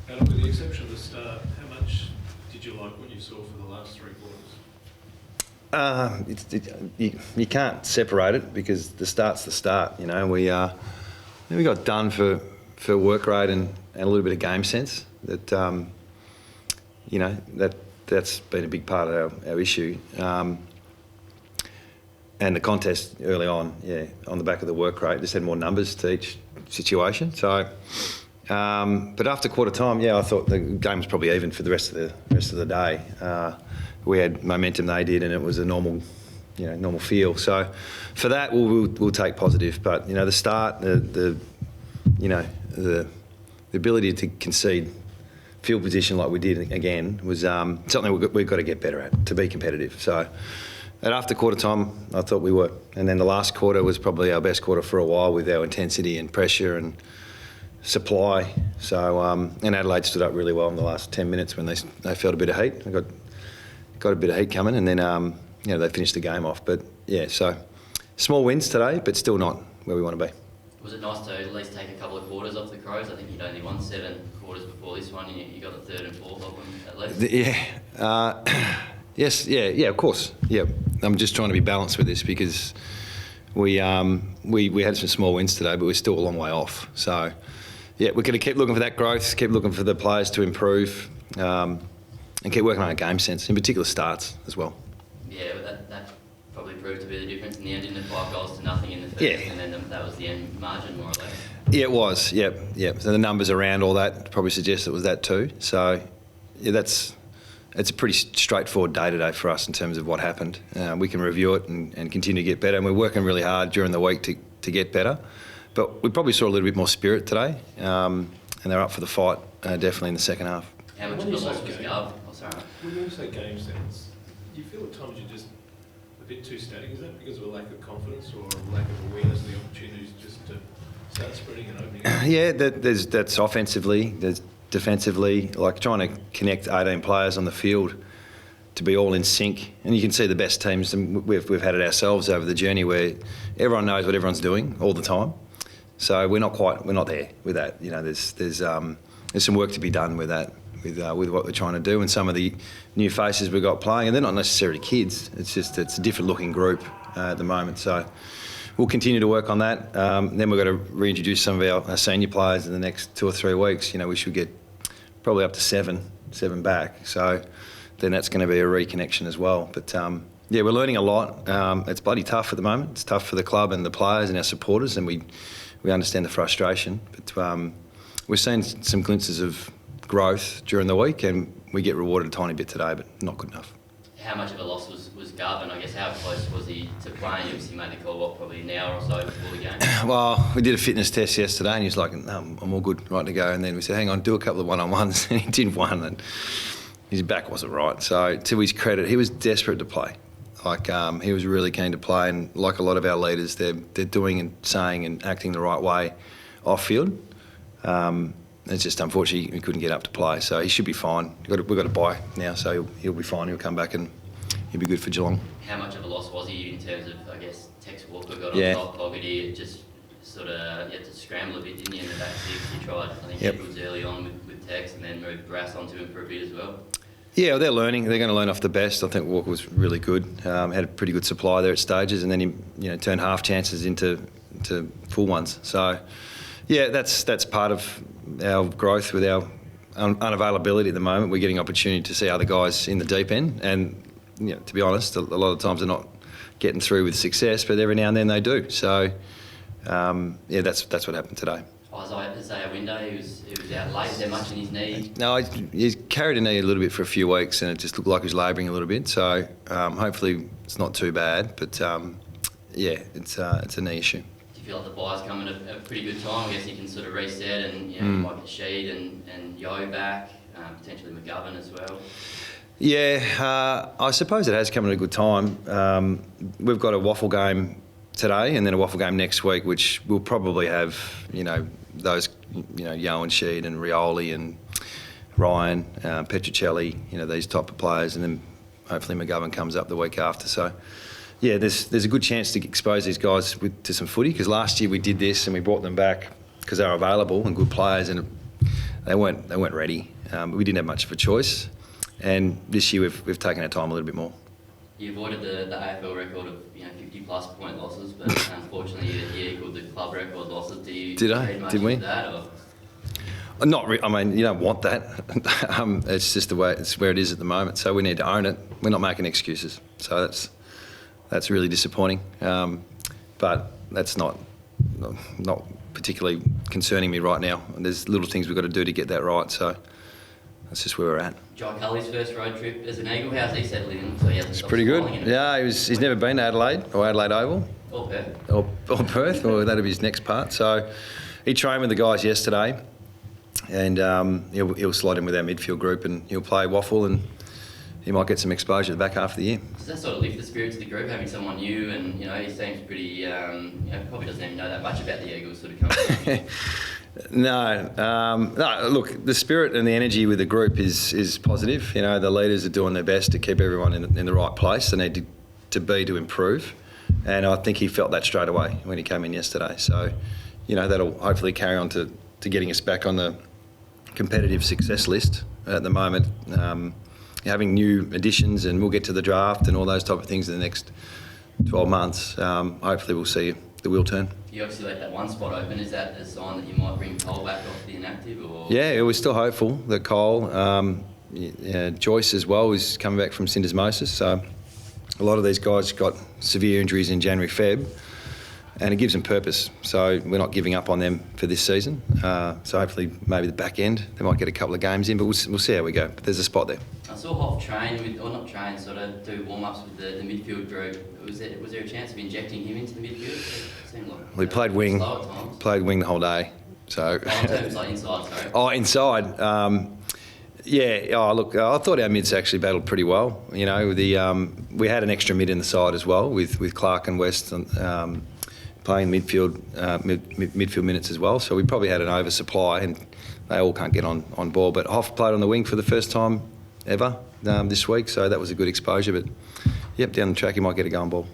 And with the exception of the start, how much did you like what you saw for the last three quarters? You can't separate it because the start's the start. You know, we got done for work rate and a little bit of game sense. That you know that's been a big part of our issue. And the contest early on, on the back of the work rate, just had more numbers to each situation. So, but after quarter time, I thought the game was probably even for the rest of the day. We had momentum, they did, and it was a normal feel. So, for that, we'll take positive. But the start, the ability to concede field position like we did again was something we've got to get better at to be competitive. So. And after quarter time, I thought we were. And then the last quarter was probably our best quarter for a while with our intensity and pressure and supply. So, and Adelaide stood up really well in the last 10 minutes when they felt a bit of heat. They got a bit of heat coming, and then they finished the game off. But so small wins today, but still not where we want to be. Was it nice to at least take a couple of quarters off the Crows? I think you'd only won 7 quarters before this one, and you got the third and fourth of them at least. Yes, of course. Yeah, I'm just trying to be balanced with this because we had some small wins today, but we're still a long way off. So, we're going to keep looking for that growth, keep looking for the players to improve, and keep working on our game sense, in particular starts as well. Yeah, but that probably proved to be the difference in the end, in the 5 goals to nothing in the first, and then that was the end margin, more or less. Yeah, it was. Yep. So the numbers around all that probably suggest it was that too. So, it's a pretty straightforward day today for us in terms of what happened. We can review it and continue to get better, and we're working really hard during the week to get better. But we probably saw a little bit more spirit today, and they're up for the fight definitely in the second half. How much of the loss was Gov? When you say game sense, do you feel at times you're just a bit too static? Is that because of a lack of confidence or a lack of awareness of the opportunities just to start spreading and opening up? Yeah, that's offensively. There's defensively, like trying to connect 18 players on the field to be all in sync. And you can see the best teams, and we've had it ourselves over the journey, where everyone knows what everyone's doing all the time. So we're not there with that. There's some work to be done with that, with what we're trying to do, and some of the new faces we've got playing, and they're not necessarily kids. It's a different looking group at the moment. So we'll continue to work on that. Then we've got to reintroduce some of our senior players in the next 2 or 3 weeks. We should get probably up to seven back. So then that's going to be a reconnection as well. But we're learning a lot. It's bloody tough at the moment. It's tough for the club and the players and our supporters, and we understand the frustration. But we're seeing some glimpses of growth during the week, and we get rewarded a tiny bit today, but not good enough. How much of a loss was Gov, and I guess how close was he to playing? He made the call, probably an hour or so before the game? Well, we did a fitness test yesterday, and he was like, no, I'm all good, right to go. And then we said, hang on, do a couple of one-on-ones, and he did one, and his back wasn't right. So to his credit, he was desperate to play. He was really keen to play, and like a lot of our leaders, they're doing and saying and acting the right way off-field. It's just unfortunately he couldn't get up to play, so he should be fine. We've got to buy now, so he'll be fine. He'll come back and he'll be good for Geelong. How much of a loss was he in terms of, I guess, Tex Walker got on top, Fogarty just sort of you had to scramble a bit, didn't you, in the back six? You tried, I think, Edwards early on with Tex, and then moved Brass onto him for a bit as well. Yeah, well, they're learning. They're going to learn off the best. I think Walker was really good. Had a pretty good supply there at stages, and then he turned half chances into full ones. So, that's part of our growth with our unavailability at the moment. We're getting opportunity to see other guys in the deep end, and to be honest, a lot of times they're not getting through with success, but every now and then they do. So, that's what happened today. Isaiah Window, he was out late. Is there much in his knee? No, he's carried a knee a little bit for a few weeks, and it just looked like he was labouring a little bit. So hopefully it's not too bad, but it's a knee issue. Do you feel like the bye's coming at a pretty good time? I guess you can sort of reset, and you might get Sheed and Yo back, potentially McGovern as well. Yeah, I suppose it has come at a good time. We've got a waffle game today, and then a waffle game next week, which will probably have, those, Yo and Sheed and Rioli and Ryan, Petruccelli, these type of players, and then hopefully McGovern comes up the week after. So, there's a good chance to expose these guys to some footy, because last year we did this and we brought them back because they were available and good players, and they weren't ready. We didn't have much of a choice, and this year we've taken our time a little bit more. You avoided the AFL record of 50+ point losses, but unfortunately you equalled the club record losses. Did I? Much Did we? into that, or? Not. I mean, you don't want that. It's just the way it's where it is at the moment. So we need to own it. We're not making excuses. So that's really disappointing. But that's not particularly concerning me right now. There's little things we've got to do to get that right. So that's just where we're at. Jai Culley's first road trip as an Eagle. How's he settling in? So it's pretty good. Yeah, he's never been to Adelaide or Adelaide Oval. Or Perth. Or Perth, or that'll be his next part. So he trained with the guys yesterday, and he'll slot in with our midfield group, and he'll play waffle, and he might get some exposure the back half of the year. Does that sort of lift the spirits of the group, having someone new, and he seems pretty, probably doesn't even know that much about the Eagles sort of coming. No, look, the spirit and the energy with the group is positive. The leaders are doing their best to keep everyone in the right place they need to improve. And I think he felt that straight away when he came in yesterday. So, that'll hopefully carry on to getting us back on the competitive success list at the moment. Having new additions, and we'll get to the draft and all those type of things in the next 12 months. Hopefully we'll see the wheel turn. You obviously let that one spot open. Is that a sign that you might bring Cole back off the inactive? Or? Yeah, we're still hopeful that Cole, Joyce as well, is coming back from syndesmosis. So a lot of these guys got severe injuries in January, Feb, and it gives them purpose. So we're not giving up on them for this season. So hopefully maybe the back end, they might get a couple of games in, but we'll see how we go. But there's a spot there. I saw Hoff sort of do warm-ups with the midfield group. Was there a chance of injecting him into the midfield? It seemed like we played wing. Played wing the whole day. So. In terms like inside, sorry. Oh, inside. Yeah. Oh, look. I thought our mids actually battled pretty well. We had an extra mid in the side as well with Clark and West playing midfield minutes as well. So we probably had an oversupply, and they all can't get on ball. But Hoff played on the wing for the first time ever this week, so that was a good exposure. But yep, down the track he might get a going ball.